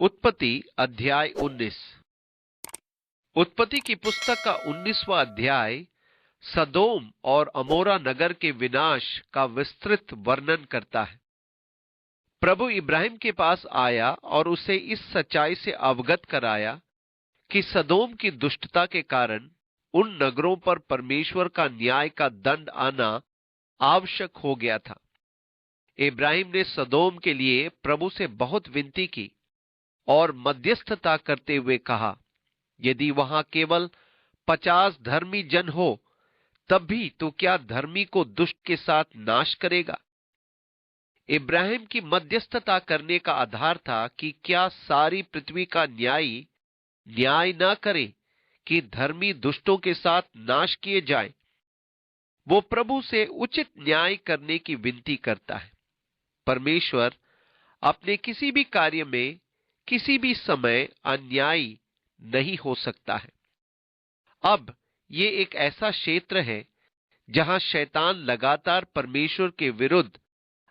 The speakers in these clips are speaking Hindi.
उत्पत्ति अध्याय 19। उत्पत्ति की पुस्तक का 19वां अध्याय सदोम और अमोरा नगर के विनाश का विस्तृत वर्णन करता है। प्रभु इब्राहिम के पास आया और उसे इस सच्चाई से अवगत कराया कि सदोम की दुष्टता के कारण उन नगरों पर परमेश्वर का न्याय का दंड आना आवश्यक हो गया था। इब्राहिम ने सदोम के लिए प्रभु से बहुत विनती की और मध्यस्थता करते हुए कहा, यदि वहां केवल 50 धर्मी जन हो तब भी तो क्या धर्मी को दुष्ट के साथ नाश करेगा। इब्राहिम की मध्यस्थता करने का आधार था कि क्या सारी पृथ्वी का न्यायी न्याय न करे कि धर्मी दुष्टों के साथ नाश किए जाए। वो प्रभु से उचित न्याय करने की विनती करता है। परमेश्वर अपने किसी भी कार्य में किसी भी समय अन्यायी नहीं हो सकता है। अब ये एक ऐसा क्षेत्र है जहां शैतान लगातार परमेश्वर के विरुद्ध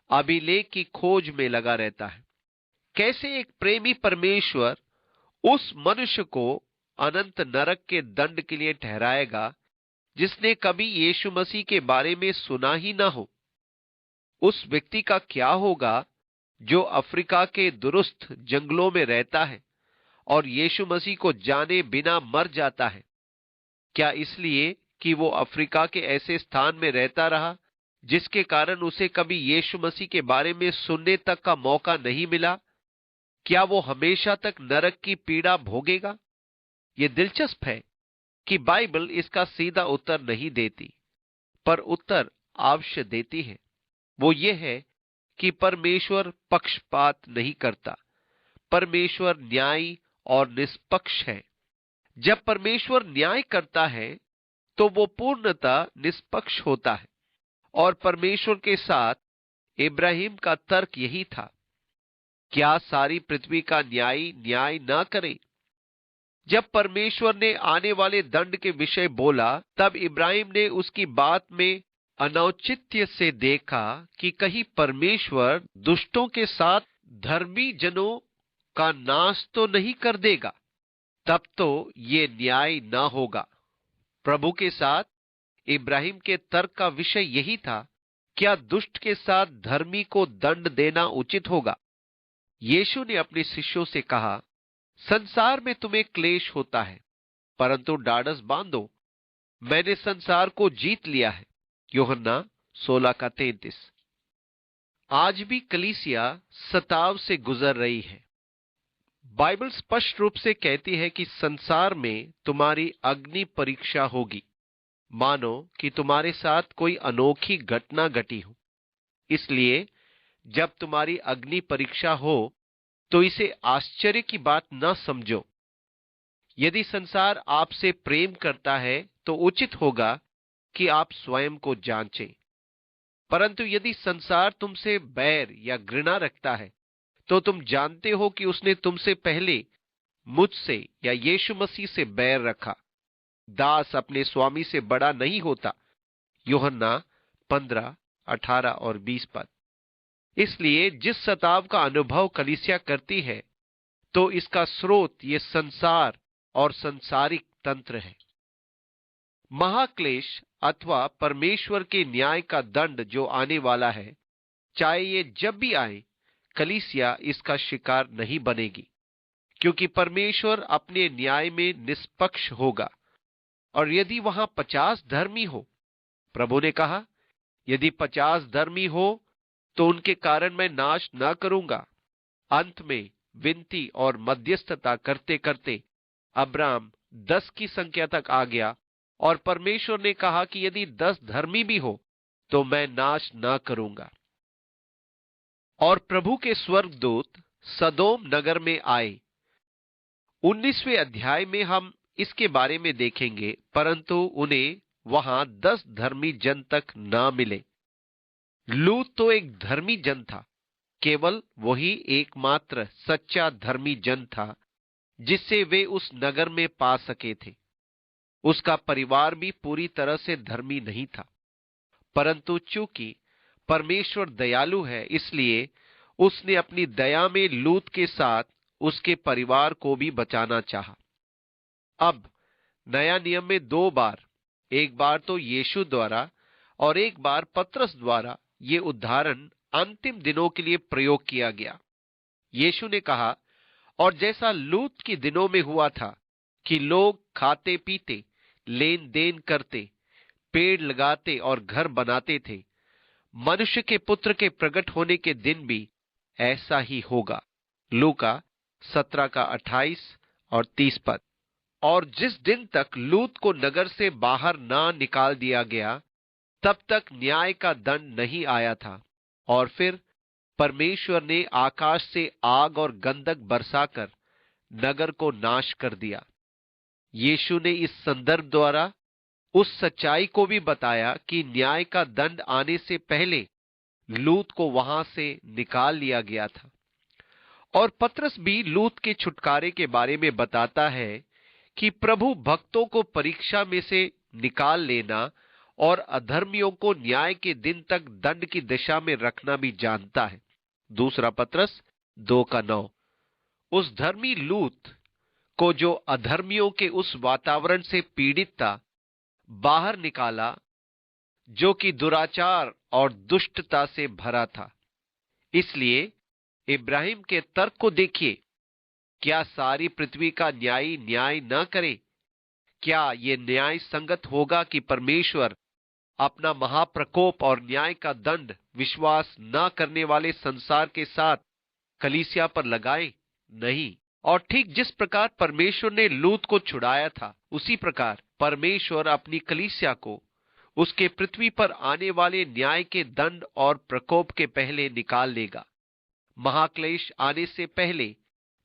अभिलेख की खोज में लगा रहता है। कैसे एक प्रेमी परमेश्वर उस मनुष्य को अनंत नरक के दंड के लिए ठहराएगा जिसने कभी यीशु मसीह के बारे में सुना ही ना हो। उस व्यक्ति का क्या होगा जो अफ्रीका के दुरुस्त जंगलों में रहता है और यीशु मसीह को जाने बिना मर जाता है? क्या इसलिए कि वो अफ्रीका के ऐसे स्थान में रहता रहा जिसके कारण उसे कभी यीशु मसीह के बारे में सुनने तक का मौका नहीं मिला? क्या वो हमेशा तक नरक की पीड़ा भोगेगा? ये दिलचस्प है कि बाइबल इसका सीधा उत्तर नहीं देती, पर उत्तर अवश्य देती है। वो ये है कि परमेश्वर पक्षपात नहीं करता। परमेश्वर न्यायी और निष्पक्ष है। जब परमेश्वर न्याय करता है तो वो पूर्णतः निष्पक्ष होता है और परमेश्वर के साथ इब्राहिम का तर्क यही था, क्या सारी पृथ्वी का न्यायी न्याय न करे? जब परमेश्वर ने आने वाले दंड के विषय बोला तब इब्राहिम ने उसकी बात में अनौचित्य से देखा कि कहीं परमेश्वर दुष्टों के साथ धर्मी जनों का नाश तो नहीं कर देगा। तब तो ये न्याय न होगा। प्रभु के साथ इब्राहिम के तर्क का विषय यही था, क्या दुष्ट के साथ धर्मी को दंड देना उचित होगा? यीशु ने अपने शिष्यों से कहा, संसार में तुम्हें क्लेश होता है, परंतु ढाढ़स बांधो, मैंने संसार को जीत लिया है। यूहन्ना 16:33। आज भी कलीसिया सताव से गुजर रही है। बाइबल स्पष्ट रूप से कहती है कि संसार में तुम्हारी अग्नि परीक्षा होगी, मानो कि तुम्हारे साथ कोई अनोखी घटना घटी हो। इसलिए जब तुम्हारी अग्नि परीक्षा हो तो इसे आश्चर्य की बात न समझो। यदि संसार आपसे प्रेम करता है तो उचित होगा कि आप स्वयं को जांचें। परंतु यदि संसार तुमसे बैर या घृणा रखता है तो तुम जानते हो कि उसने तुमसे पहले मुझसे या यीशु मसीह से बैर रखा। दास अपने स्वामी से बड़ा नहीं होता। यूहन्ना 15:18 और 20 पद। इसलिए जिस सताव का अनुभव कलीसिया करती है तो इसका स्रोत ये संसार और संसारिक तंत्र है। महाक्लेश अथवा परमेश्वर के न्याय का दंड जो आने वाला है, चाहे ये जब भी आए, कलीसिया इसका शिकार नहीं बनेगी, क्योंकि परमेश्वर अपने न्याय में निष्पक्ष होगा। और यदि वहां 50 धर्मी हो, प्रभु ने कहा, यदि 50 धर्मी हो तो उनके कारण मैं नाश न करूंगा। अंत में विनती और मध्यस्थता करते करते अब्राहम 10 की संख्या तक आ गया और परमेश्वर ने कहा कि यदि 10 धर्मी भी हो तो मैं नाश न करूंगा। और प्रभु के स्वर्गदूत सदोम नगर में आए। 19वें अध्याय में हम इसके बारे में देखेंगे, परंतु उन्हें वहां 10 धर्मी जन तक न मिले। लूत तो एक धर्मी जन था। केवल वही एकमात्र सच्चा धर्मी जन था जिससे वे उस नगर में पा सके थे। उसका परिवार भी पूरी तरह से धर्मी नहीं था, परंतु चूंकि परमेश्वर दयालु है, इसलिए उसने अपनी दया में लूत के साथ उसके परिवार को भी बचाना चाहा। अब नया नियम में दो बार, एक बार तो यीशु द्वारा और एक बार पतरस द्वारा, ये उदाहरण अंतिम दिनों के लिए प्रयोग किया गया। यीशु ने कहा, और जैसा लूत के दिनों में हुआ था कि लोग खाते पीते, लेन देन करते, पेड़ लगाते और घर बनाते थे, मनुष्य के पुत्र के प्रकट होने के दिन भी ऐसा ही होगा। लूका 17 का 28 और 30 पद। और जिस दिन तक लूत को नगर से बाहर ना निकाल दिया गया, तब तक न्याय का दंड नहीं आया था। और फिर परमेश्वर ने आकाश से आग और गंधक बरसाकर नगर को नाश कर दिया। यीशु ने इस संदर्भ द्वारा उस सच्चाई को भी बताया कि न्याय का दंड आने से पहले लूत को वहां से निकाल लिया गया था। और पतरस भी लूत के छुटकारे के बारे में बताता है कि प्रभु भक्तों को परीक्षा में से निकाल लेना और अधर्मियों को न्याय के दिन तक दंड की दिशा में रखना भी जानता है। दूसरा पतरस 2 का 9। उस धर्मी लूत को, जो अधर्मियों के उस वातावरण से पीड़ित था, बाहर निकाला जो कि दुराचार और दुष्टता से भरा था। इसलिए इब्राहिम के तर्क को देखिए, क्या सारी पृथ्वी का न्यायी न्याय न करे? क्या यह न्याय संगत होगा कि परमेश्वर अपना महाप्रकोप और न्याय का दंड विश्वास न करने वाले संसार के साथ कलीसिया पर लगाए? नहीं। और ठीक जिस प्रकार परमेश्वर ने लूत को छुड़ाया था, उसी प्रकार परमेश्वर अपनी कलीसिया को उसके पृथ्वी पर आने वाले न्याय के दंड और प्रकोप के पहले निकाल लेगा। महाक्लेश आने से पहले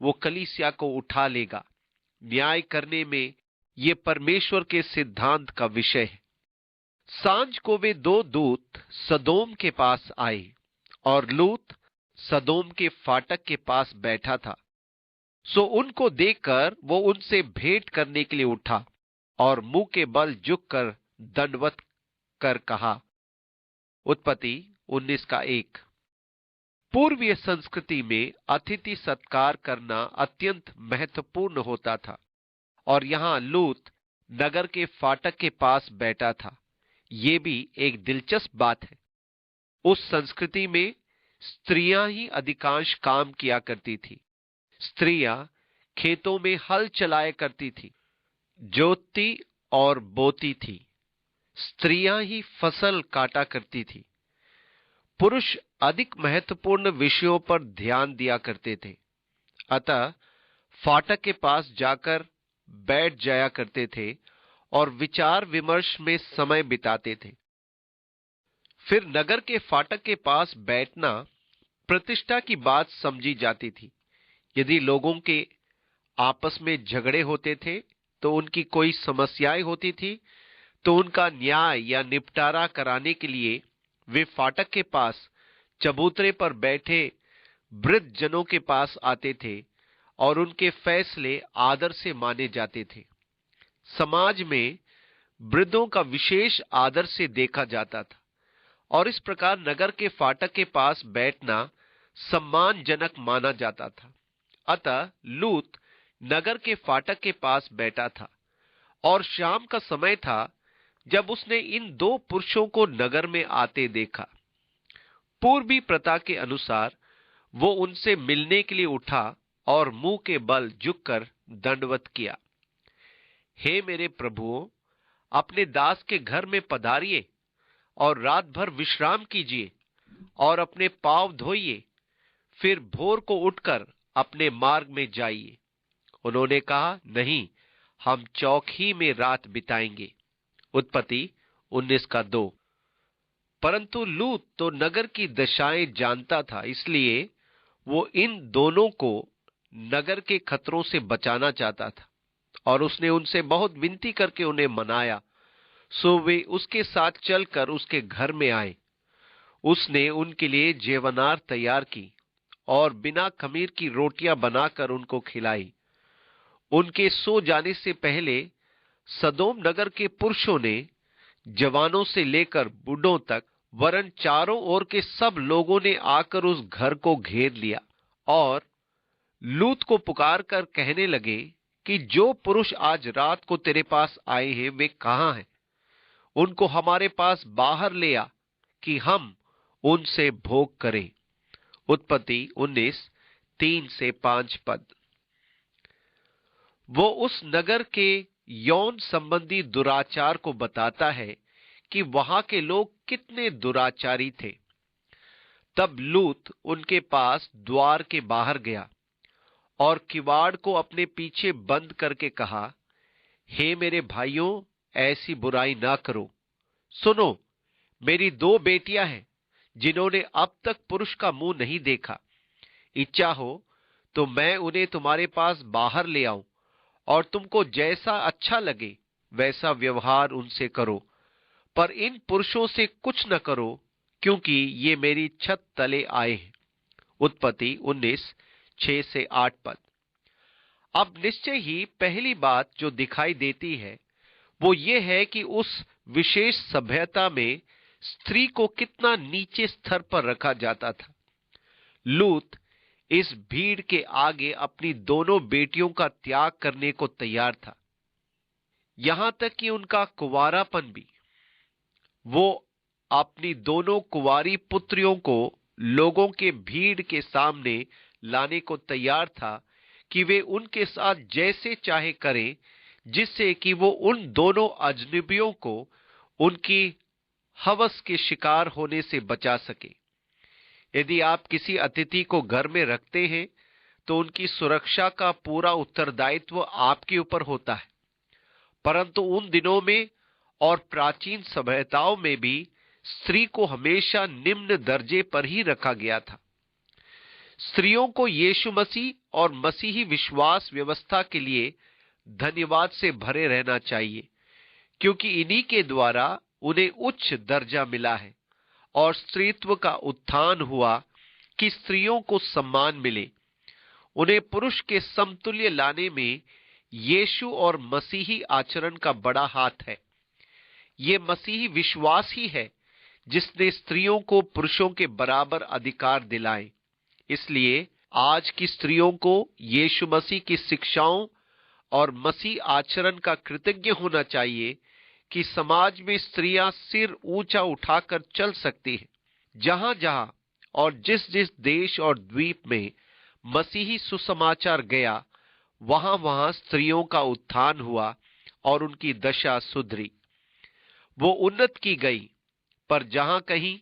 वो कलीसिया को उठा लेगा। न्याय करने में ये परमेश्वर के सिद्धांत का विषय है। सांझ को वे दो दूत सदोम के पास आए और लूत सदोम के फाटक के पास बैठा था। सो उनको देखकर वो उनसे भेंट करने के लिए उठा और मुंह के बल झुककर दंडवत कर कहा। उत्पत्ति 19 का 1। पूर्वीय संस्कृति में अतिथि सत्कार करना अत्यंत महत्वपूर्ण होता था और यहां लूत नगर के फाटक के पास बैठा था। ये भी एक दिलचस्प बात है। उस संस्कृति में स्त्रियां ही अधिकांश काम किया करती थी। स्त्रियां खेतों में हल चलाया करती थी, जोतती और बोती थी। स्त्रियां ही फसल काटा करती थी। पुरुष अधिक महत्वपूर्ण विषयों पर ध्यान दिया करते थे। अतः फाटक के पास जाकर बैठ जाया करते थे और विचार विमर्श में समय बिताते थे। फिर नगर के फाटक के पास बैठना प्रतिष्ठा की बात समझी जाती थी। यदि लोगों के आपस में झगड़े होते थे, तो उनकी कोई समस्याएं होती थी, तो उनका न्याय या निपटारा कराने के लिए वे फाटक के पास चबूतरे पर बैठे वृद्ध जनों के पास आते थे और उनके फैसले आदर से माने जाते थे। समाज में वृद्धों का विशेष आदर से देखा जाता था और इस प्रकार नगर के फाटक के पास बैठना सम्मानजनक माना जाता था। अतः लूत नगर के फाटक के पास बैठा था और शाम का समय था जब उसने इन दो पुरुषों को नगर में आते देखा। पूर्वी प्रथा के अनुसार वो उनसे मिलने के लिए उठा और मुंह के बल झुककर दंडवत किया। हे मेरे प्रभुओं, अपने दास के घर में पधारिए और रात भर विश्राम कीजिए और अपने पांव धोइए, फिर भोर को उठकर अपने मार्ग में जाइए। उन्होंने कहा, नहीं, हम चौक ही में रात बिताएंगे। उत्पत्ति 19 का 2। परंतु लूत तो नगर की दशाएं जानता था, इसलिए वो इन दोनों को नगर के खतरों से बचाना चाहता था और उसने उनसे बहुत विनती करके उन्हें मनाया। सो वे उसके साथ चलकर उसके घर में आए। उसने उनके लिए जेवनार तैयार की और बिना खमीर की रोटियां बनाकर उनको खिलाई। उनके सो जाने से पहले सदोम नगर के पुरुषों ने जवानों से लेकर बूढ़ों तक, वरन चारों ओर के सब लोगों ने आकर उस घर को घेर लिया और लूत को पुकार कर कहने लगे कि जो पुरुष आज रात को तेरे पास आए हैं वे कहां हैं? उनको हमारे पास बाहर ले आ कि हम उनसे भोग करें। उत्पत्ति 19:3-5 पद। वो उस नगर के यौन संबंधी दुराचार को बताता है कि वहां के लोग कितने दुराचारी थे। तब लूत उनके पास द्वार के बाहर गया और किवाड़ को अपने पीछे बंद करके कहा, हे मेरे भाइयों, ऐसी बुराई ना करो। सुनो, मेरी 2 बेटियां हैं जिन्होंने अब तक पुरुष का मुंह नहीं देखा। इच्छा हो तो मैं उन्हें तुम्हारे पास बाहर ले आऊं और तुमको जैसा अच्छा लगे वैसा व्यवहार उनसे करो, पर इन पुरुषों से कुछ न करो, क्योंकि ये मेरी छत तले आए हैं। उत्पत्ति 19:6-8 पद। अब निश्चय ही पहली बात जो दिखाई देती है वो ये है कि उस विशेष सभ्यता में स्त्री को कितना नीचे स्तर पर रखा जाता था। लूत इस भीड़ के आगे अपनी दोनों बेटियों का त्याग करने को तैयार था, यहां तक कि उनका कुंवारापन भी। वो अपनी दोनों कुंवारी पुत्रियों को लोगों के भीड़ के सामने लाने को तैयार था कि वे उनके साथ जैसे चाहे करें, जिससे कि वो उन दोनों अजनबियों को उनकी हवस के शिकार होने से बचा सके। यदि आप किसी अतिथि को घर में रखते हैं तो उनकी सुरक्षा का पूरा उत्तरदायित्व आपके ऊपर होता है, परंतु उन दिनों में और प्राचीन सभ्यताओं में भी स्त्री को हमेशा निम्न दर्जे पर ही रखा गया था। स्त्रियों को यीशु मसीह और मसीही विश्वास व्यवस्था के लिए धन्यवाद से भरे रहना चाहिए, क्योंकि इन्हीं के द्वारा उन्हें उच्च दर्जा मिला है और स्त्रीत्व का उत्थान हुआ कि स्त्रियों को सम्मान मिले। उन्हें पुरुष के समतुल्य लाने में यीशु और मसीही आचरण का बड़ा हाथ है। ये मसीही विश्वास ही है जिसने स्त्रियों को पुरुषों के बराबर अधिकार दिलाए। इसलिए आज की स्त्रियों को यीशु मसीह की शिक्षाओं और मसीह आचरण का कृतज्ञ होना चाहिए कि समाज में स्त्रियां सिर ऊंचा उठाकर चल सकती हैं। जहां जहां और जिस जिस देश और द्वीप में मसीही सुसमाचार गया, वहां वहां स्त्रियों का उत्थान हुआ और उनकी दशा सुधरी, वो उन्नत की गई। पर जहां कहीं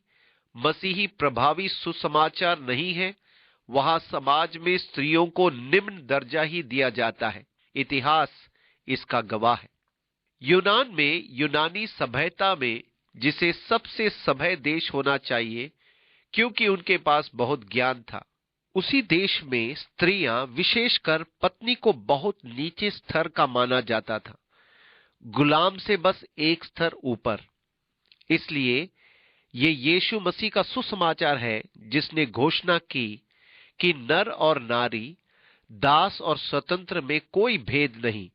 मसीही प्रभावी सुसमाचार नहीं है, वहां समाज में स्त्रियों को निम्न दर्जा ही दिया जाता है। इतिहास इसका गवाह है। यूनान में यूनानी सभ्यता में, जिसे सबसे सभ्य देश होना चाहिए क्योंकि उनके पास बहुत ज्ञान था, उसी देश में स्त्रियां, विशेषकर पत्नी को बहुत नीचे स्तर का माना जाता था, गुलाम से बस एक स्तर ऊपर। इसलिए ये यीशु मसीह का सुसमाचार है जिसने घोषणा की कि नर और नारी, दास और स्वतंत्र में कोई भेद नहीं,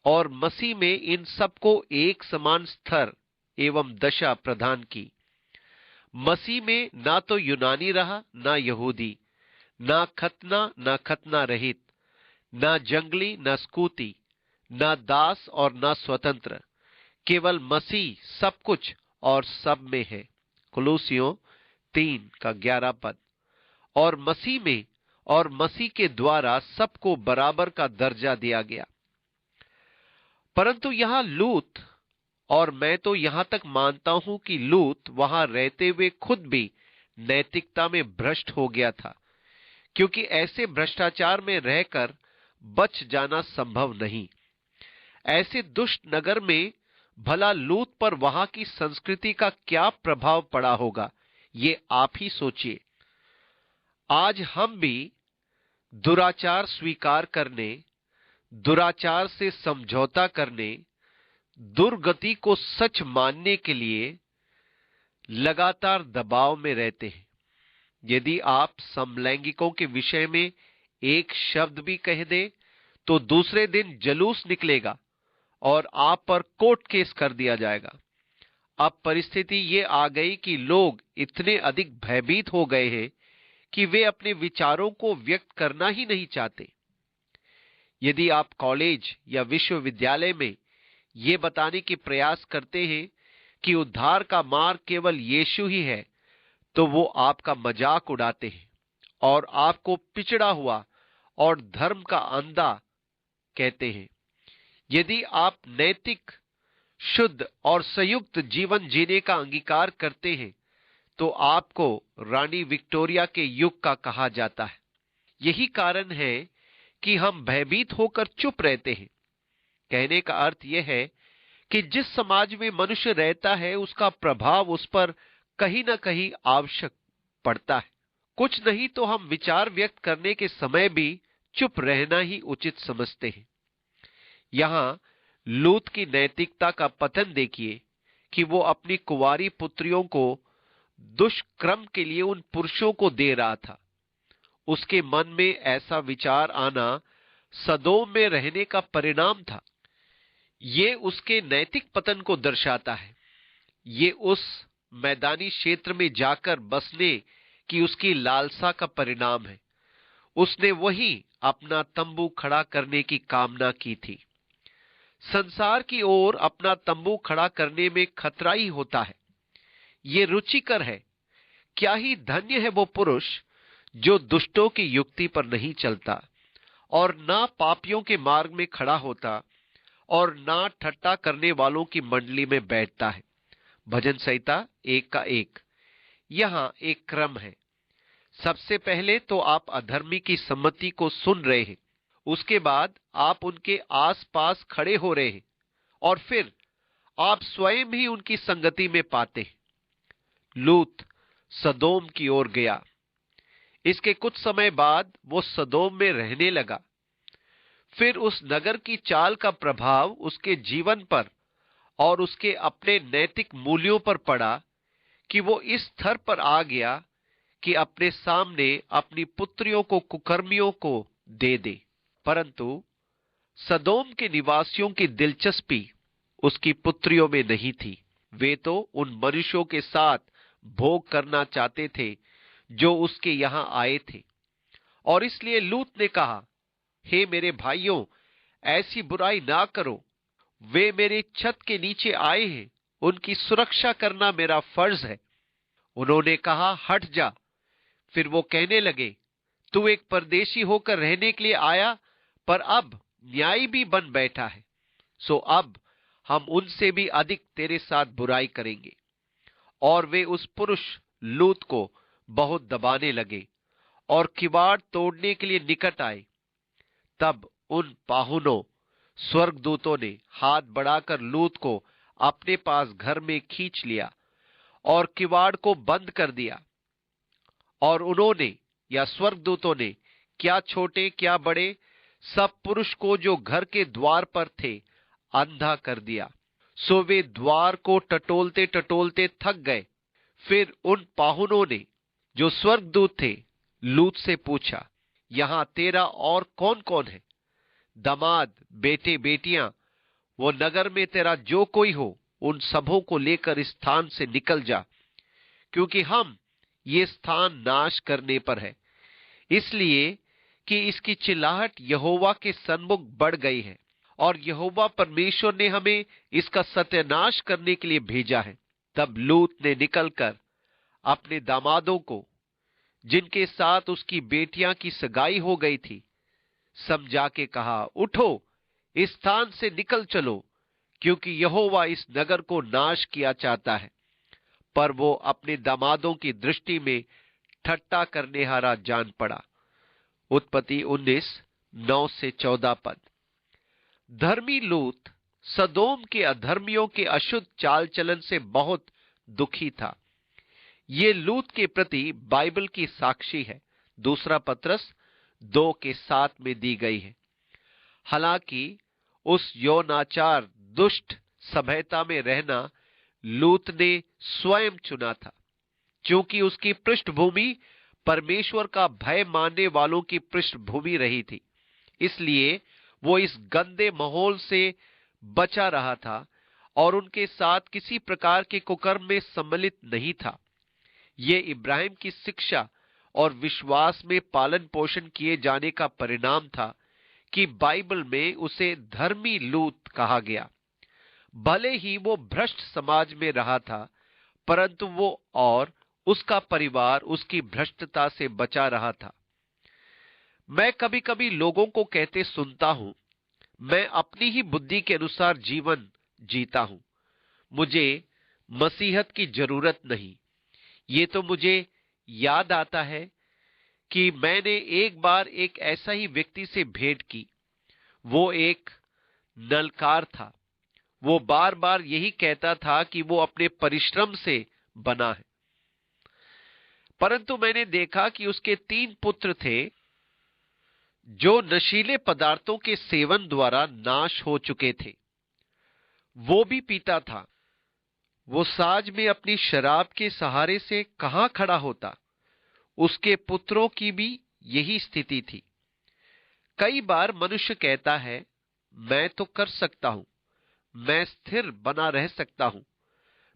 और मसीह में इन सबको एक समान स्तर एवं दशा प्रदान की। मसीह में ना तो यूनानी रहा, ना यहूदी, ना खतना रहित, ना जंगली, ना स्कूती, ना दास और ना स्वतंत्र, केवल मसीह सब कुछ और सब में है। कुलूसियों 3:11 पद। और मसीह में और मसीह के द्वारा सबको बराबर का दर्जा दिया गया। परंतु यहां लूत, और मैं तो यहां तक मानता हूं कि लूत वहां रहते हुए खुद भी नैतिकता में भ्रष्ट हो गया था, क्योंकि ऐसे भ्रष्टाचार में रहकर बच जाना संभव नहीं। ऐसे दुष्ट नगर में भला लूत पर वहां की संस्कृति का क्या प्रभाव पड़ा होगा, ये आप ही सोचिए। आज हम भी दुराचार स्वीकार करने, दुराचार से समझौता करने, दुर्गति को सच मानने के लिए लगातार दबाव में रहते हैं। यदि आप समलैंगिकों के विषय में एक शब्द भी कह दें तो दूसरे दिन जलूस निकलेगा और आप पर कोर्ट केस कर दिया जाएगा। अब परिस्थिति ये आ गई कि लोग इतने अधिक भयभीत हो गए हैं कि वे अपने विचारों को व्यक्त करना ही नहीं चाहते। यदि आप कॉलेज या विश्वविद्यालय में ये बताने के प्रयास करते हैं कि उद्धार का मार्ग केवल यीशु ही है, तो वो आपका मजाक उड़ाते हैं और आपको पिछड़ा हुआ और धर्म का अंधा कहते हैं। यदि आप नैतिक, शुद्ध और संयुक्त जीवन जीने का अंगीकार करते हैं, तो आपको रानी विक्टोरिया के युग का कहा जाता है। यही कारण है कि हम भयभीत होकर चुप रहते हैं। कहने का अर्थ यह है कि जिस समाज में मनुष्य रहता है, उसका प्रभाव उस पर कहीं ना कहीं आवश्यक पड़ता है। कुछ नहीं तो हम विचार व्यक्त करने के समय भी चुप रहना ही उचित समझते हैं। यहां लूत की नैतिकता का पतन देखिए कि वो अपनी कुंवारी पुत्रियों को दुष्कर्म के लिए उन पुरुषों को दे रहा था। उसके मन में ऐसा विचार आना सदोम में रहने का परिणाम था। ये उसके नैतिक पतन को दर्शाता है। ये उस मैदानी क्षेत्र में जाकर बसने की उसकी लालसा का परिणाम है। उसने वही अपना तंबू खड़ा करने की कामना की थी। संसार की ओर अपना तंबू खड़ा करने में खतरा ही होता है। ये रुचिकर है। क्या ही धन्य है वो पुरुष जो दुष्टों की युक्ति पर नहीं चलता और ना पापियों के मार्ग में खड़ा होता और ना ठट्टा करने वालों की मंडली में बैठता है। भजन संहिता 1 का 1। यहां एक क्रम है। सबसे पहले तो आप अधर्मी की सम्मति को सुन रहे हैं, उसके बाद आप उनके आसपास खड़े हो रहे हैं और फिर आप स्वयं भी उनकी संगति में पाते हैं। लूत सदोम की ओर गया। इसके कुछ समय बाद वो सदोम में रहने लगा। फिर उस नगर की चाल का प्रभाव उसके जीवन पर और उसके अपने नैतिक मूल्यों पर पड़ा कि वो इस स्तर पर आ गया कि अपने सामने अपनी पुत्रियों को कुकर्मियों को दे दे। परंतु सदोम के निवासियों की दिलचस्पी उसकी पुत्रियों में नहीं थी। वे तो उन मनुष्यों के साथ भोग करना चाहते थे जो उसके यहां आए थे। और इसलिए लूत ने कहा, हे मेरे भाइयों, ऐसी बुराई ना करो। वे मेरे छत के नीचे आए हैं, उनकी सुरक्षा करना मेरा फर्ज है। उन्होंने कहा, हट जा। फिर वो कहने लगे, तू एक परदेशी होकर रहने के लिए आया, पर अब न्यायी भी बन बैठा है। सो अब हम उनसे भी अधिक तेरे साथ बुराई करेंगे। और वे उस पुरुष लूत को बहुत दबाने लगे और किवाड़ तोड़ने के लिए निकट आए। तब उन पाहुनों स्वर्गदूतों ने हाथ बढ़ाकर लूत को अपने पास घर में खींच लिया और किवाड़ को बंद कर दिया। और उन्होंने या स्वर्गदूतों ने, क्या छोटे क्या बड़े, सब पुरुष को जो घर के द्वार पर थे अंधा कर दिया। सो वे द्वार को टटोलते टटोलते थक गए। फिर उन पाहुनों ने जो स्वर्गदूत थे लूत से पूछा, यहां तेरा और कौन कौन है? दामाद, बेटे बेटियां, वो नगर में तेरा जो कोई हो, उन सबों को लेकर इस स्थान से निकल जा, क्योंकि हम ये स्थान नाश करने पर है, इसलिए कि इसकी चिल्लाहट यहोवा के सन्मुख बढ़ गई है और यहोवा परमेश्वर ने हमें इसका सत्यानाश करने के लिए भेजा है। तब लूत ने निकलकर अपने दामादों को, जिनके साथ उसकी बेटियां की सगाई हो गई थी, समझा के कहा, उठो, इस स्थान से निकल चलो, क्योंकि यहोवा इस नगर को नाश किया चाहता है। पर वो अपने दामादों की दृष्टि में ठट्टा करने हारा जान पड़ा। उत्पत्ति 19:9 से 14 पद। धर्मी लूत सदोम के अधर्मियों के अशुद्ध चाल चलन से बहुत दुखी था। ये लूत के प्रति बाइबल की साक्षी है। दूसरा पत्रस 2 के 7 में दी गई है। हालांकि उस यौनाचार दुष्ट सभ्यता में रहना लूत ने स्वयं चुना था, क्योंकि उसकी पृष्ठभूमि परमेश्वर का भय मानने वालों की पृष्ठभूमि रही थी। इसलिए वो इस गंदे माहौल से बचा रहा था और उनके साथ किसी प्रकार के कुकर्म में सम्मिलित नहीं था। ये इब्राहिम की शिक्षा और विश्वास में पालन पोषण किए जाने का परिणाम था कि बाइबल में उसे धर्मी लूत कहा गया। भले ही वो भ्रष्ट समाज में रहा था, परंतु वो और उसका परिवार उसकी भ्रष्टता से बचा रहा था। मैं कभी कभी लोगों को कहते सुनता हूं, मैं अपनी ही बुद्धि के अनुसार जीवन जीता हूं, मुझे मसीहत की जरूरत नहीं। ये तो मुझे याद आता है कि मैंने एक बार एक ऐसा ही व्यक्ति से भेंट की। वो एक नलकार था। वो बार बार यही कहता था कि वो अपने परिश्रम से बना है, परंतु मैंने देखा कि उसके 3 पुत्र थे जो नशीले पदार्थों के सेवन द्वारा नाश हो चुके थे। वो भी पीता था। वो साज में अपनी शराब के सहारे से कहां खड़ा होता। उसके पुत्रों की भी यही स्थिति थी। कई बार मनुष्य कहता है, मैं तो कर सकता हूं, मैं स्थिर बना रह सकता हूं,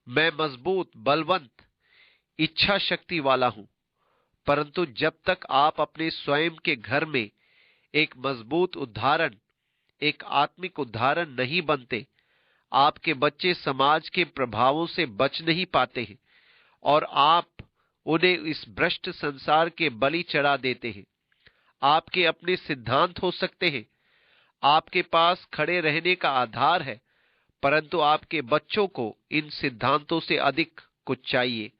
मैं मजबूत, बलवंत, इच्छा शक्ति वाला हूं। परंतु जब तक आप अपने स्वयं के घर में एक मजबूत उदाहरण, एक आत्मिक उदाहरण नहीं बनते, आपके बच्चे समाज के प्रभावों से बच नहीं पाते हैं और आप उन्हें इस भ्रष्ट संसार के बलि चढ़ा देते हैं। आपके अपने सिद्धांत हो सकते हैं, आपके पास खड़े रहने का आधार है, परंतु आपके बच्चों को इन सिद्धांतों से अधिक कुछ चाहिए।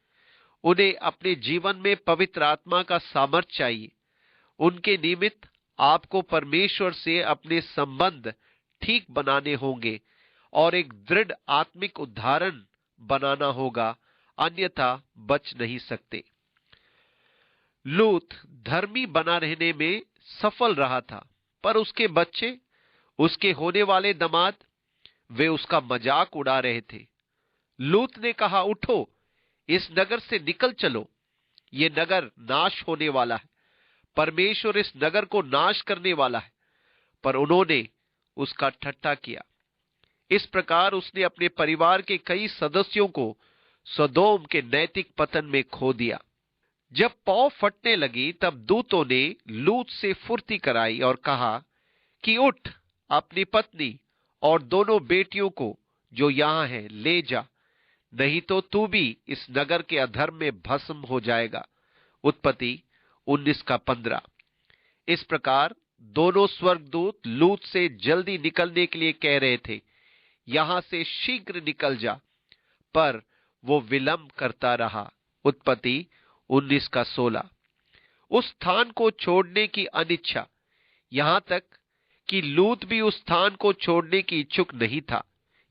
उन्हें अपने जीवन में पवित्र आत्मा का सामर्थ्य चाहिए। उनके निमित्त आपको परमेश्वर से अपने संबंध ठीक बनाने होंगे और एक दृढ़ आत्मिक उदाहरण बनाना होगा, अन्यथा बच नहीं सकते। लूत धर्मी बना रहने में सफल रहा था, पर उसके बच्चे, उसके होने वाले दामाद, वे उसका मजाक उड़ा रहे थे। लूत ने कहा, उठो, इस नगर से निकल चलो, ये नगर नाश होने वाला है, परमेश्वर इस नगर को नाश करने वाला है। पर उन्होंने उसका ठट्ठा किया। इस प्रकार उसने अपने परिवार के कई सदस्यों को सदोम के नैतिक पतन में खो दिया। जब पौ फटने लगी, तब दूतों ने लूत से फुर्ती कराई और कहा कि उठ, अपनी पत्नी और दोनों बेटियों को जो यहां है ले जा, नहीं तो तू भी इस नगर के अधर्म में भस्म हो जाएगा। उत्पत्ति 19:15। इस प्रकार दोनों स्वर्गदूत लूत से जल्दी निकलने के लिए कह रहे थे, यहां से शीघ्र निकल जा, पर वो विलंब करता रहा। उत्पत्ति 19:16। उस स्थान को छोड़ने की अनिच्छा, यहां तक कि लूत भी उस स्थान को छोड़ने की इच्छुक नहीं था,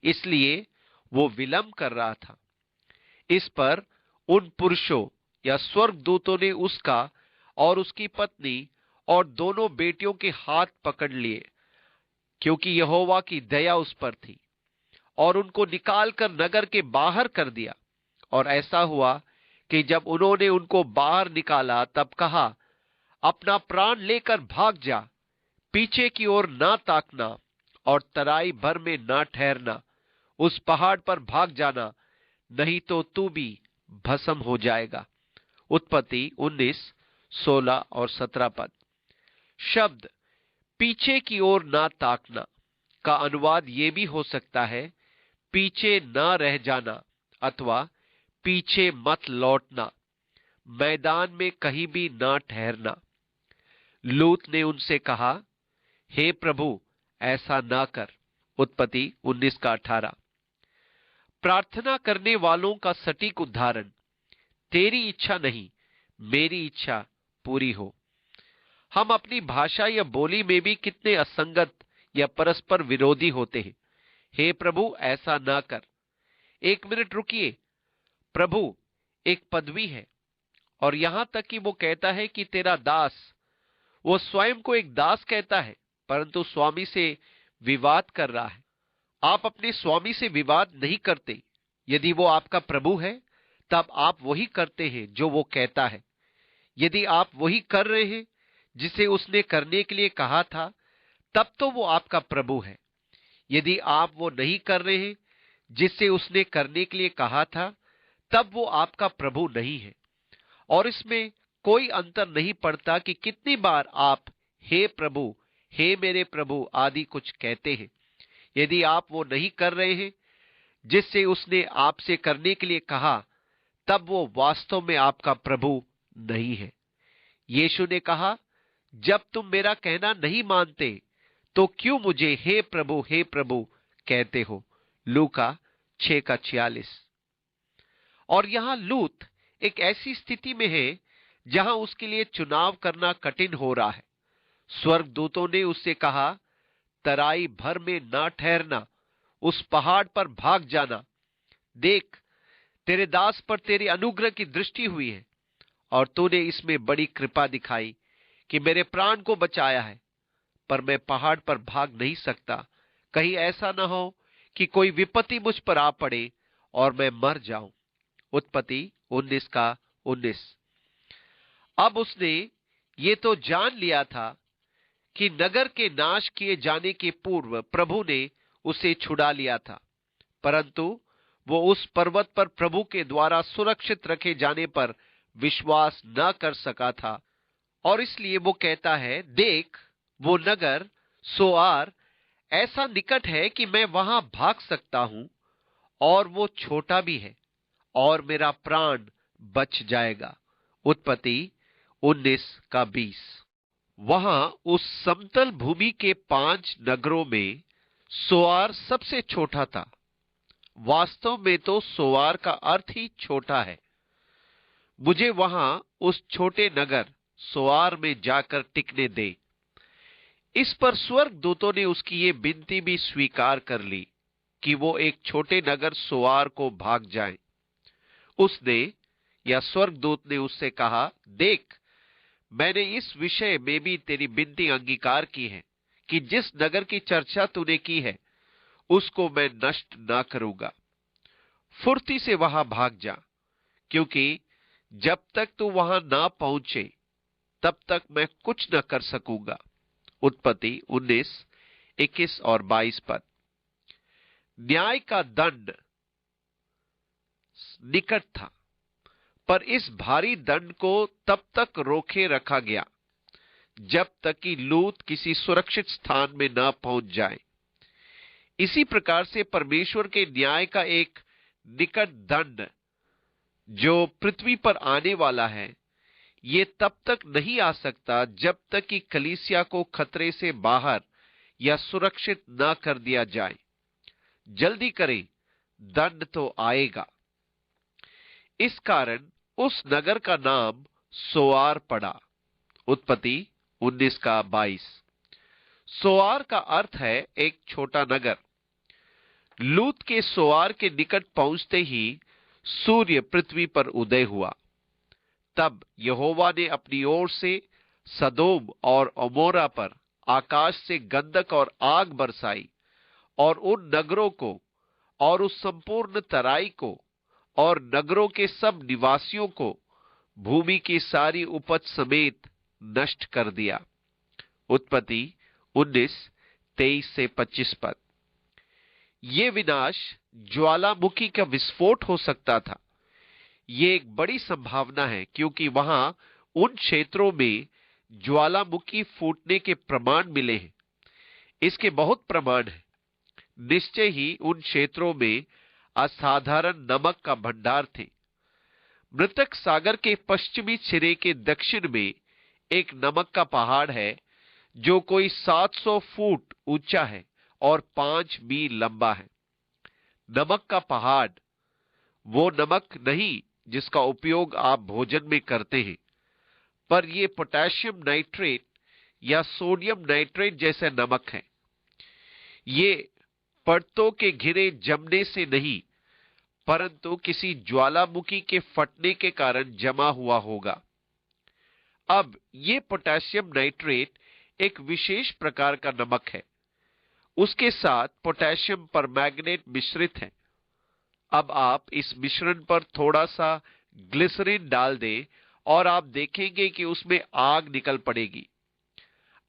इसलिए वो विलंब कर रहा था। इस पर उन पुरुषों या स्वर्गदूतों ने उसका और उसकी पत्नी और दोनों बेटियों के हाथ पकड़ लिए, क्योंकि यहोवा की दया उस पर थी, और उनको निकालकर नगर के बाहर कर दिया। और ऐसा हुआ कि जब उन्होंने उनको बाहर निकाला, तब कहा, अपना प्राण लेकर भाग जा, पीछे की ओर ना ताकना और तराई भर में ना ठहरना, उस पहाड़ पर भाग जाना, नहीं तो तू भी भस्म हो जाएगा। उत्पत्ति 19:16 और 17 पद। शब्द पीछे की ओर ना ताकना का अनुवाद यह भी हो सकता है, पीछे ना रह जाना अथवा पीछे मत लौटना, मैदान में कहीं भी ना ठहरना। लूत ने उनसे कहा, हे प्रभु, ऐसा ना कर। उत्पत्ति 19:18। प्रार्थना करने वालों का सटीक उदाहरण, तेरी इच्छा नहीं, मेरी इच्छा पूरी हो। हम अपनी भाषा या बोली में भी कितने असंगत या परस्पर विरोधी होते हैं। हे प्रभु, ऐसा ना कर। 1 मिनट रुकिए। प्रभु एक पदवी है, और यहां तक कि वो कहता है कि तेरा दास, वो स्वयं को एक दास कहता है, परंतु स्वामी से विवाद कर रहा है। आप अपने स्वामी से विवाद नहीं करते। यदि वो आपका प्रभु है, तब आप वही करते हैं जो वो कहता है। यदि आप वही कर रहे हैं जिसे उसने करने के लिए कहा था, तब तो वो आपका प्रभु है। यदि आप वो नहीं कर रहे हैं जिसे उसने करने के लिए कहा था, तब वो आपका प्रभु नहीं है। और इसमें कोई अंतर नहीं पड़ता कि कितनी बार आप हे प्रभु, हे मेरे प्रभु आदि कुछ कहते हैं। यदि आप वो नहीं कर रहे हैं जिससे उसने आपसे करने के लिए कहा, तब वो वास्तव में आपका प्रभु नहीं है। यीशु ने कहा, जब तुम मेरा कहना नहीं मानते तो क्यों मुझे हे प्रभु कहते हो। लूका 6:46। और यहां लूत एक ऐसी स्थिति में है जहां उसके लिए चुनाव करना कठिन हो रहा है। स्वर्गदूतों ने उससे कहा, तराई भर में ना ठहरना, उस पहाड़ पर भाग जाना। देख, तेरे दास पर तेरे अनुग्रह की दृष्टि हुई है और तूने इसमें बड़ी कृपा दिखाई कि मेरे प्राण को बचाया है। पर मैं पहाड़ पर भाग नहीं सकता, कहीं ऐसा ना हो कि कोई विपत्ति मुझ पर आ पड़े और मैं मर जाऊं। उत्पत्ति 19:19। अब उसने ये तो जान लिया था कि नगर के नाश किए जाने के पूर्व प्रभु ने उसे छुड़ा लिया था, परंतु वो उस पर्वत पर प्रभु के द्वारा सुरक्षित रखे जाने पर विश्वास न कर सका था। और इसलिए वो कहता है, देख, वो नगर सोआर ऐसा निकट है कि मैं वहां भाग सकता हूं और वो छोटा भी है और मेरा प्राण बच जाएगा। उत्पत्ति 19:20। वहां उस समतल भूमि के 5 नगरों में सोआर सबसे छोटा था। वास्तव में तो सोआर का अर्थ ही छोटा है। मुझे वहां उस छोटे नगर सोआर में जाकर टिकने दे। इस पर स्वर्गदूतों ने उसकी ये विनती भी स्वीकार कर ली कि वो एक छोटे नगर सोआर को भाग जाए। उसने या स्वर्गदूत ने उससे कहा, देख, मैंने इस विषय में भी तेरी विनती अंगीकार की है कि जिस नगर की चर्चा तूने की है उसको मैं नष्ट ना करूंगा। फुर्ती से वहां भाग जा, क्योंकि जब तक तू वहां ना पहुंचे तब तक मैं कुछ न कर सकूंगा। उत्पत्ति 19:21 और 22 पद। न्याय का दंड निकट था, पर इस भारी दंड को तब तक रोके रखा गया जब तक कि लूत किसी सुरक्षित स्थान में न पहुंच जाए। इसी प्रकार से परमेश्वर के न्याय का एक निकट दंड जो पृथ्वी पर आने वाला है, ये तब तक नहीं आ सकता जब तक कि कलीसिया को खतरे से बाहर या सुरक्षित न कर दिया जाए। जल्दी करें, दंड तो आएगा। इस कारण उस नगर का नाम सोआर पड़ा। उत्पत्ति 19:22। सोआर का अर्थ है एक छोटा नगर। लूत के सोआर के निकट पहुंचते ही सूर्य पृथ्वी पर उदय हुआ। तब यहोवा ने अपनी ओर से सदोम और अमोरा पर आकाश से गंधक और आग बरसाई और उन नगरों को और उस संपूर्ण तराई को और नगरों के सब निवासियों को भूमि की सारी उपज समेत नष्ट कर दिया। उत्पत्ति 19:23-25 पद। ये विनाश ज्वालामुखी का विस्फोट हो सकता था। ये एक बड़ी संभावना है, क्योंकि वहां उन क्षेत्रों में ज्वालामुखी फूटने के प्रमाण मिले हैं। इसके बहुत प्रमाण हैं। निश्चय ही उन क्षेत्रों में असाधारण नमक का भंडार थे। मृतक सागर के पश्चिमी सिरे के दक्षिण में एक नमक का पहाड़ है जो कोई 700 फुट ऊंचा है और 5 मील लंबा है। नमक का पहाड़ वो नमक नहीं जिसका उपयोग आप भोजन में करते हैं, पर यह पोटेशियम नाइट्रेट या सोडियम नाइट्रेट जैसे नमक है। ये परतों के घिरे जमने से नहीं, परंतु किसी ज्वालामुखी के फटने के कारण जमा हुआ होगा। अब ये पोटेशियम नाइट्रेट एक विशेष प्रकार का नमक है। उसके साथ पोटेशियम परमैंगनेट मिश्रित है। अब आप इस मिश्रण पर थोड़ा सा ग्लिसरीन डाल दें और आप देखेंगे कि उसमें आग निकल पड़ेगी।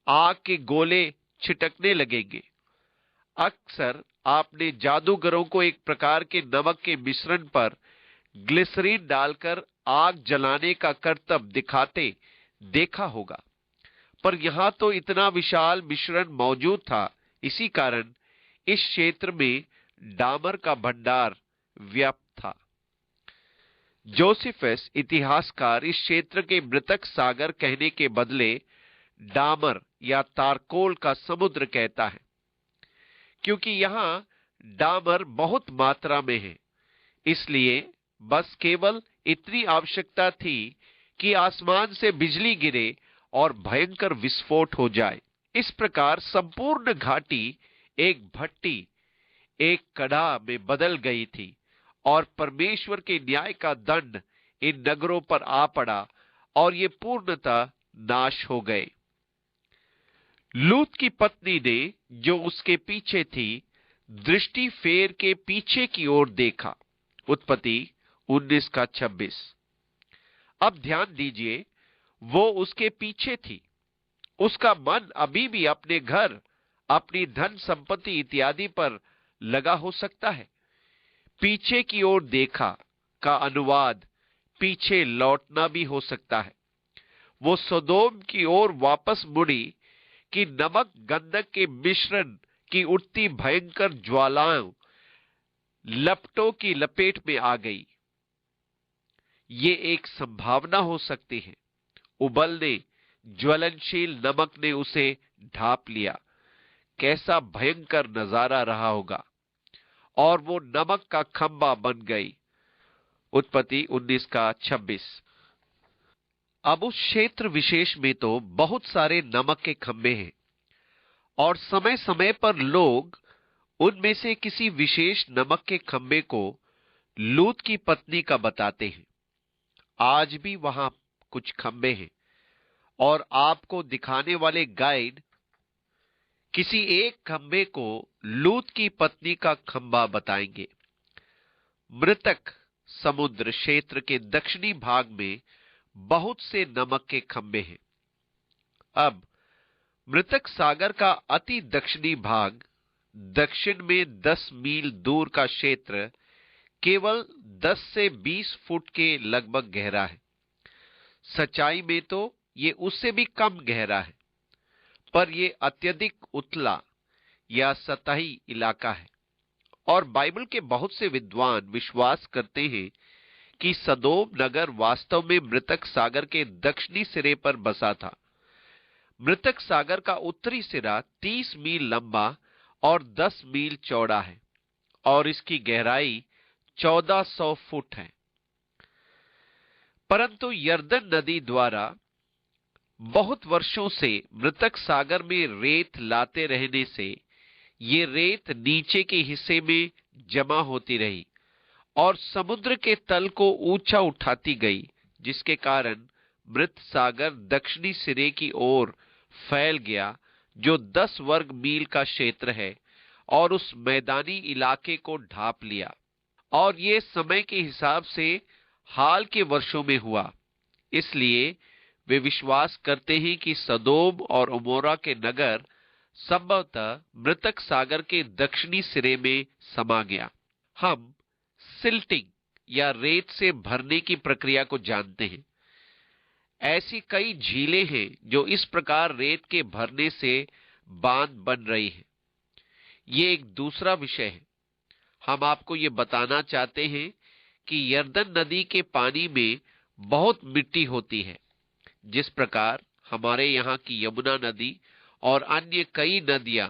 आग के गोले छिटकने लगेंगे। अक्सर आपने जादूगरों को एक प्रकार के नमक के मिश्रण पर ग्लिसरीन डालकर आग जलाने का करतब दिखाते देखा होगा, पर यहां तो इतना विशाल मिश्रण मौजूद था, इसी कारण इस क्षेत्र में डामर का भंडार व्याप्त था। जोसेफस इतिहासकार इस क्षेत्र के मृतक सागर कहने के बदले डामर या तारकोल का समुद्र कहता है, क्योंकि यहां डामर बहुत मात्रा में है। इसलिए बस केवल इतनी आवश्यकता थी कि आसमान से बिजली गिरे और भयंकर विस्फोट हो जाए। इस प्रकार संपूर्ण घाटी एक भट्टी, एक कड़ा में बदल गई थी और परमेश्वर के न्याय का दंड इन नगरों पर आ पड़ा और ये पूर्णतः नाश हो गए। लूत की पत्नी ने, जो उसके पीछे थी, दृष्टि फेर के पीछे की ओर देखा। उत्पत्ति 19:26। अब ध्यान दीजिए, वो उसके पीछे थी। उसका मन अभी भी अपने घर, अपनी धन संपत्ति इत्यादि पर लगा हो सकता है। पीछे की ओर देखा का अनुवाद पीछे लौटना भी हो सकता है। वो सदोम की ओर वापस मुड़ी कि नमक गंधक के मिश्रण की उठती भयंकर ज्वालाओं लपटों की लपेट में आ गई। ये एक संभावना हो सकती है। उबलने ज्वलनशील नमक ने उसे ढांप लिया। कैसा भयंकर नजारा रहा होगा, और वो नमक का खंबा बन गई। उत्पत्ति 19:26। अब उस क्षेत्र विशेष में तो बहुत सारे नमक के खंबे हैं और समय समय पर लोग उनमें से किसी विशेष नमक के खंबे को लूत की पत्नी का बताते हैं। आज भी वहां कुछ खंबे हैं और आपको दिखाने वाले गाइड किसी एक खंबे को लूत की पत्नी का खंबा बताएंगे। मृतक समुद्र क्षेत्र के दक्षिणी भाग में बहुत से नमक के खंबे हैं। अब मृतक सागर का अति दक्षिणी भाग, दक्षिण में 10 मील दूर का क्षेत्र, केवल 10 से 20 फुट के लगभग गहरा है। सच्चाई में तो ये उससे भी कम गहरा है, पर यह अत्यधिक उतला या सतही इलाका है। और बाइबल के बहुत से विद्वान विश्वास करते हैं कि सदोम नगर वास्तव में मृतक सागर के दक्षिणी सिरे पर बसा था। मृतक सागर का उत्तरी सिरा 30 मील लंबा और 10 मील चौड़ा है और इसकी गहराई 1400 फुट है। परंतु यर्दन नदी द्वारा बहुत वर्षों से मृतक सागर में रेत लाते रहने से ये रेत नीचे के हिस्से में जमा होती रही और समुद्र के तल को ऊंचा उठाती गई, जिसके कारण मृत सागर दक्षिणी सिरे की ओर फैल गया, जो 10 वर्ग मील का क्षेत्र है, और उस मैदानी इलाके को ढांप लिया। और ये समय के हिसाब से हाल के वर्षों में हुआ। इसलिए वे विश्वास करते हैं कि सदोम और अमोरा के नगर संभवतः मृतक सागर के दक्षिणी सिरे में समा गया। हम सिल्टिंग या रेत से भरने की प्रक्रिया को जानते हैं। ऐसी कई झीलें हैं जो इस प्रकार रेत के भरने से बांध बन रही हैं। ये एक दूसरा विषय है। हम आपको ये बताना चाहते हैं कि यर्दन नदी के पानी में बहुत मिट्टी होती है, जिस प्रकार हमारे यहाँ की यमुना नदी और अन्य कई नदियां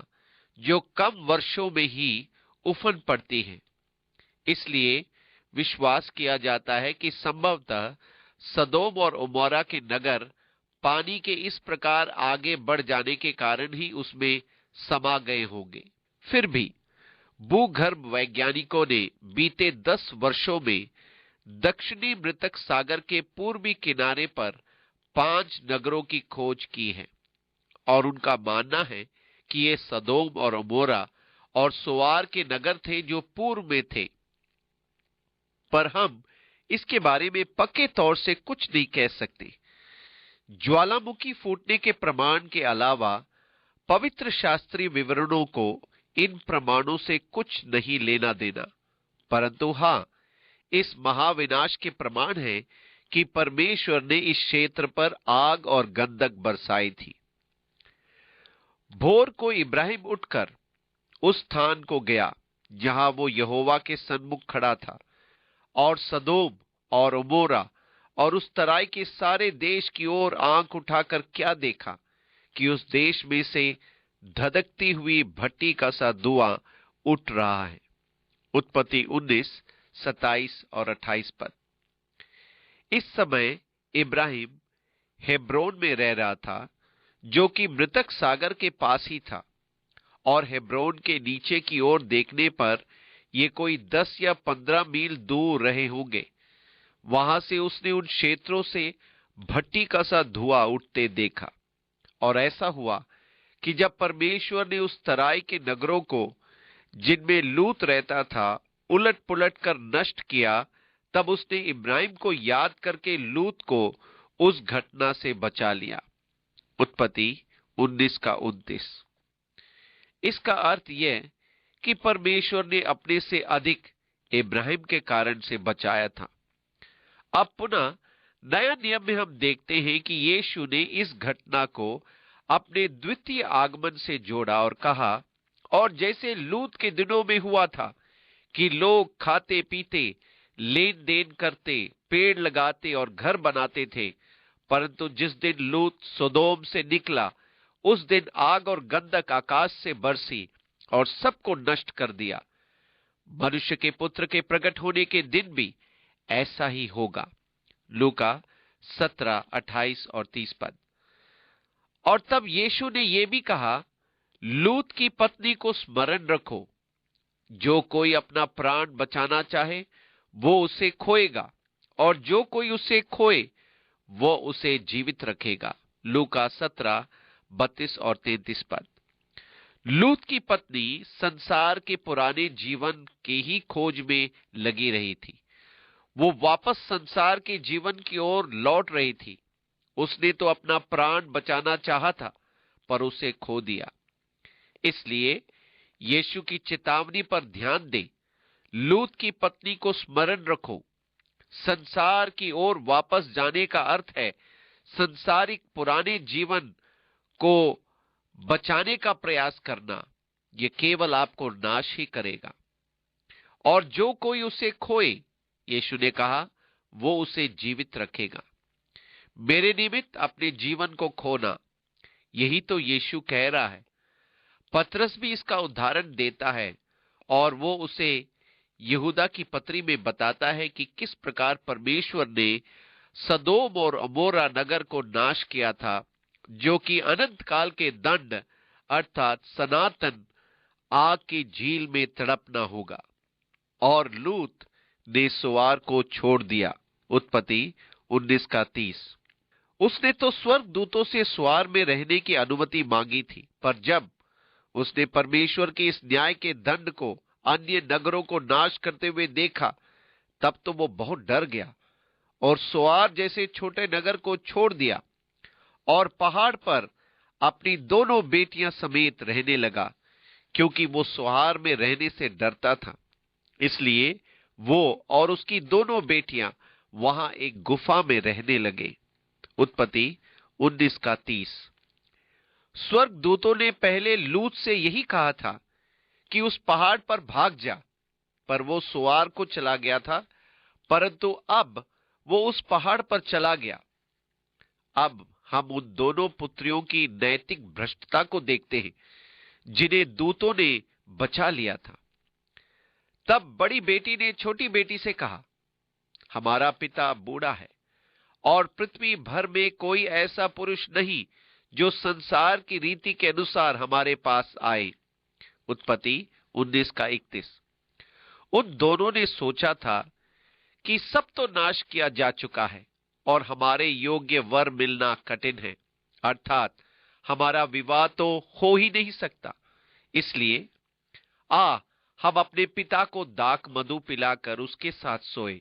जो कम वर्षों में ही उफन पड़ती हैं। इसलिए विश्वास किया जाता है कि संभवतः सदोम और उमोरा के नगर पानी के इस प्रकार आगे बढ़ जाने के कारण ही उसमें समा गए होंगे। फिर भी भूगर्भ वैज्ञानिकों ने बीते 10 वर्षों में दक्षिणी मृतक सागर के पूर्वी किनारे पर 5 नगरों की खोज की है और उनका मानना है कि ये सदोम और अमोरा और सोआर के नगर थे जो पूर्व में थे। पर हम इसके बारे में पक्के तौर से कुछ नहीं कह सकते। ज्वालामुखी फूटने के प्रमाण के अलावा पवित्र शास्त्रीय विवरणों को इन प्रमाणों से कुछ नहीं लेना देना, परंतु हां, इस महाविनाश के प्रमाण है कि परमेश्वर ने इस क्षेत्र पर आग और गंधक बरसाई थी। भोर को इब्राहिम उठकर उस स्थान को गया जहां वो यहोवा के सन्मुख खड़ा था, और सदोम और अमोरा और उस तराई के सारे देश की ओर आंख उठाकर क्या देखा कि उस देश में से धधकती हुई भट्टी का सा धुआं उठ रहा है। उत्पत्ति 19:27 और 28 पद। इस समय इब्राहिम हेब्रोन में रह रहा था, जो कि मृतक सागर के पास ही था, और हेब्रोन के नीचे की ओर देखने पर ये कोई 10 या 15 मील दूर रहे होंगे। वहां से उसने उन क्षेत्रों से भट्टी का सा धुआं उठते देखा। और ऐसा हुआ कि जब परमेश्वर ने उस तराई के नगरों को, जिनमें लूत रहता था, उलट पुलट कर नष्ट किया, तब उसने इब्राहिम को याद करके लूत को उस घटना से बचा लिया। उत्पत्ति 19:29। इसका अर्थ यह कि परमेश्वर ने अपने से अधिक इब्राहिम के कारण से बचाया था। अब पुनः नया नियम में हम देखते हैं कि यीशु ने इस घटना को अपने द्वितीय आगमन से जोड़ा और कहा, और जैसे लूत के दिनों में हुआ था कि लोग खाते पीते, लेन देन करते, पेड़ लगाते और घर बनाते थे, परंतु जिस दिन लूत सोदोम से निकला, उस दिन आग और गंधक आकाश से बरसी और सबको नष्ट कर दिया। मनुष्य के पुत्र के प्रकट होने के दिन भी ऐसा ही होगा। लूका 17:28 और 30 पद। और तब यीशु ने यह भी कहा, लूत की पत्नी को स्मरण रखो, जो कोई अपना प्राण बचाना चाहे वो उसे खोएगा, और जो कोई उसे खोए वो उसे जीवित रखेगा। लूका 17:32 और 33 पद। लूत की पत्नी संसार के पुराने जीवन के ही खोज में लगी रही थी। वो वापस संसार के जीवन की ओर लौट रही थी। उसने तो अपना प्राण बचाना चाहा था, पर उसे खो दिया। इसलिए यीशु की चेतावनी पर ध्यान दें। लूत की पत्नी को स्मरण रखो। संसार की ओर वापस जाने का अर्थ है संसारिक पुराने जीवन को बचाने का प्रयास करना। यह केवल आपको नाश ही करेगा। और जो कोई उसे खोए, यीशु ने कहा, वो उसे जीवित रखेगा। मेरे निमित्त अपने जीवन को खोना, यही तो यीशु कह रहा है। पतरस भी इसका उदाहरण देता है, और वो उसे यहूदा की पत्री में बताता है कि किस प्रकार परमेश्वर ने सदोम और अमोरा नगर को नाश किया था, जो कि अनंत काल के दंड अर्थात सनातन आग की झील में तड़पना होगा। और लूत ने सुवार को छोड़ दिया। उत्पत्ति 19:30। उसने तो स्वर्ग दूतों से सुवार में रहने की अनुमति मांगी थी, पर जब उसने परमेश्वर के इस न्याय के दंड को अन्य नगरों को नाश करते हुए देखा, तब तो वो बहुत डर गया और सुवार जैसे छोटे नगर को छोड़ दिया और पहाड़ पर अपनी दोनों बेटियां समेत रहने लगा, क्योंकि वो सुहार में रहने से डरता था। इसलिए वो और उसकी दोनों बेटियां वहां एक गुफा में रहने लगे। उत्पत्ति 19:30। स्वर्ग दूतों ने पहले लूत से यही कहा था कि उस पहाड़ पर भाग जा, पर वो सुवार को चला गया था, परंतु अब वो उस पहाड़ पर चला गया। अब हम उन दोनों पुत्रियों की नैतिक भ्रष्टता को देखते हैं, जिन्हें दूतों ने बचा लिया था। तब बड़ी बेटी ने छोटी बेटी से कहा, हमारा पिता बूढ़ा है और पृथ्वी भर में कोई ऐसा पुरुष नहीं जो संसार की रीति के अनुसार हमारे पास आए। उत्पत्ति 19:31। उन दोनों ने सोचा था कि सब तो नाश किया जा चुका है और हमारे योग्य वर मिलना कठिन है, अर्थात हमारा विवाह तो हो ही नहीं सकता। इसलिए हम अपने पिता को दाख मधु पिलाकर उसके साथ सोए,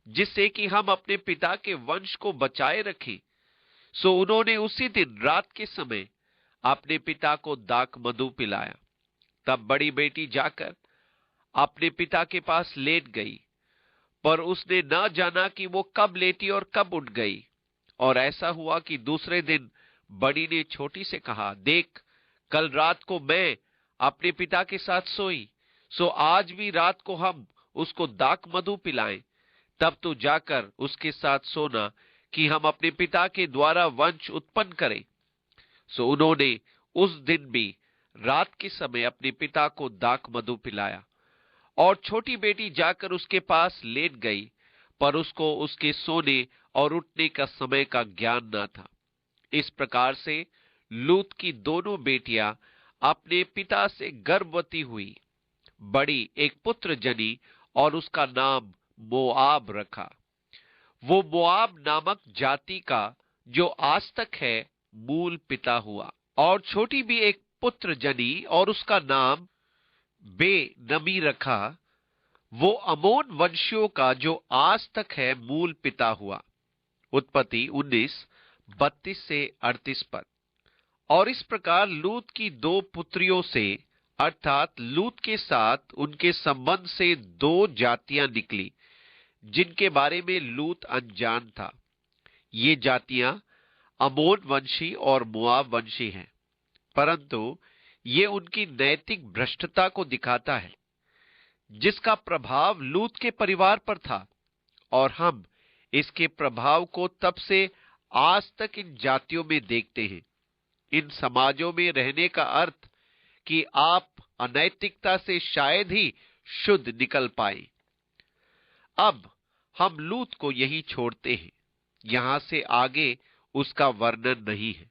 जिससे कि हम अपने पिता के वंश को बचाए रखें। सो उन्होंने उसी दिन रात के समय अपने पिता को दाख मधु पिलाया। तब बड़ी बेटी जाकर अपने पिता के पास लेट गई, पर उसने न जाना कि वो कब लेटी और कब उठ गई। और ऐसा हुआ कि दूसरे दिन बड़ी ने छोटी से कहा, देख, कल रात को मैं अपने पिता के साथ सोई, सो आज भी रात को हम उसको दाक मधु पिलाएं। तब तू जाकर उसके साथ सोना, कि हम अपने पिता के द्वारा वंश उत्पन्न करें। सो उन्होंने उस दिन भी रात के समय अपने पिता को दाक मधु पिलाया। और छोटी बेटी जाकर उसके पास लेट गई, पर उसको उसके सोने और उठने का समय का ज्ञान न था। इस प्रकार से लूत की दोनों बेटियां अपने पिता से गर्भवती हुई। बड़ी एक पुत्र जनी और उसका नाम मोआब रखा। वो मोआब नामक जाति का जो आज तक है मूल पिता हुआ। और छोटी भी एक पुत्र जनी और उसका नाम बे नमी रखा। वो अमोन वंशियों का जो आज तक है मूल पिता हुआ। उत्पत्ति 19:32 से 38 पद। और इस प्रकार लूत की दो पुत्रियों से, अर्थात लूत के साथ उनके संबंध से दो जातियां निकली, जिनके बारे में लूत अनजान था। ये जातियां अमोन वंशी और मोआब वंशी हैं, परंतु ये उनकी नैतिक भ्रष्टता को दिखाता है, जिसका प्रभाव लूत के परिवार पर था। और हम इसके प्रभाव को तब से आज तक इन जातियों में देखते हैं। इन समाजों में रहने का अर्थ कि आप अनैतिकता से शायद ही शुद्ध निकल पाए। अब हम लूत को यही छोड़ते हैं, यहां से आगे उसका वर्णन नहीं है।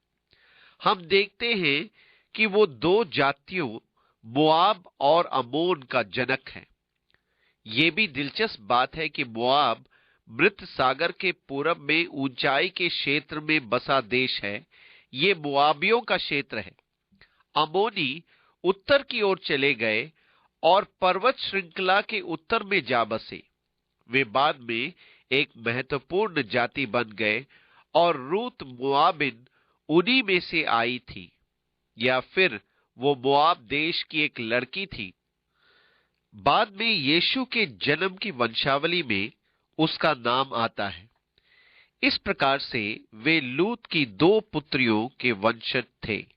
हम देखते हैं कि वो दो जातियों मोआब और अमोन का जनक है। ये भी दिलचस्प बात है कि मोआब मृत सागर के पूरब में ऊंचाई के क्षेत्र में बसा देश है। ये मोआबियों का क्षेत्र है। अमोनी उत्तर की ओर चले गए और पर्वत श्रृंखला के उत्तर में जा बसे। वे बाद में एक महत्वपूर्ण जाति बन गए और रूत मोआबिन उन्हीं में से आई थी, या फिर वो मोआब देश की एक लड़की थी। बाद में यीशु के जन्म की वंशावली में उसका नाम आता है। इस प्रकार से वे लूत की दो पुत्रियों के वंशज थे।